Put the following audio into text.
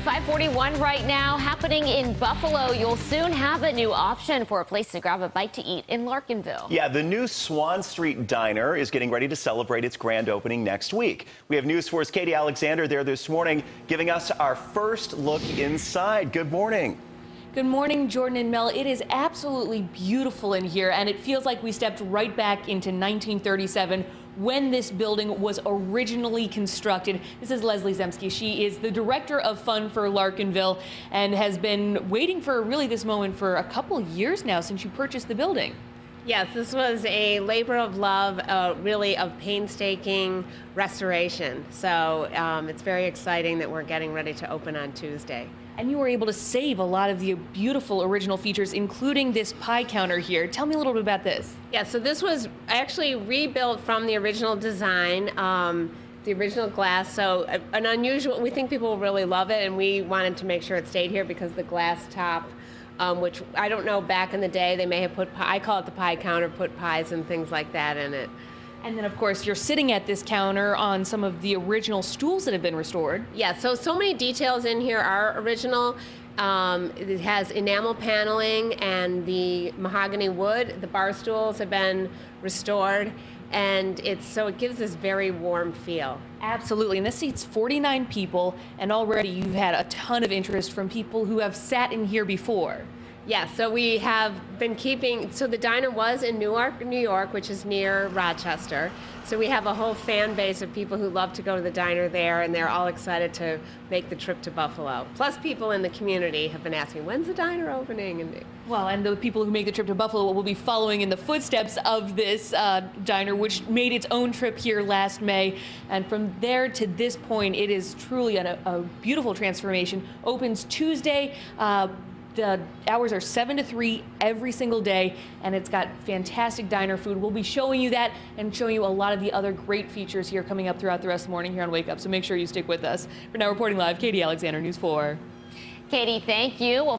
5:41 right now, happening in Buffalo. You'll soon have a new option for a place to grab a bite to eat in Larkinville. Yeah, the new Swan Street Diner is getting ready to celebrate its grand opening next week. We have News 4's Katie Alexander there this morning, giving us our first look inside. Good morning. Good morning, Jordan and Mel. It is absolutely beautiful in here, and it feels like we stepped right back into 1937 when this building was originally constructed. This is Leslie Zemsky. She is the director of fun for Larkinville and has been waiting for really this moment for a couple years now since you purchased the building. Yes, this was a labor of love, really of painstaking restoration. So it's very exciting that we're getting ready to open on Tuesday. And you were able to save a lot of the beautiful original features, including this pie counter here. Tell me a little bit about this. Yeah, so this was actually rebuilt from the original design, the original glass. So an unusual, we think people will really love it, and we wanted to make sure it stayed here because the glass top, which I don't know, back in the day they may have put, I call it the pie counter, put pies and things like that in it. And then, of course, you're sitting at this counter on some of the original stools that have been restored. Yeah, so many details in here are original. It has enamel paneling and the mahogany wood. The bar stools have been restored, and it gives this very warm feel. Absolutely, and this seats 49 people, and already you've had a ton of interest from people who have sat in here before. Yeah, so we have been keeping, so the diner was in Newark, New York, which is near Rochester. So we have a whole fan base of people who love to go to the diner there, and they're all excited to make the trip to Buffalo. Plus, people in the community have been asking, when's the diner opening? And the people who make the trip to Buffalo will be following in the footsteps of this diner, which made its own trip here last May. And from there to this point, it is truly a beautiful transformation. Opens Tuesday. The hours are 7 to 3 every single day, and it's got fantastic diner food. We'll be showing you that and showing you a lot of the other great features here coming up throughout the rest of the morning here on Wake Up, so make sure you stick with us. For now, reporting live, Katie Alexander, News 4. Katie, thank you.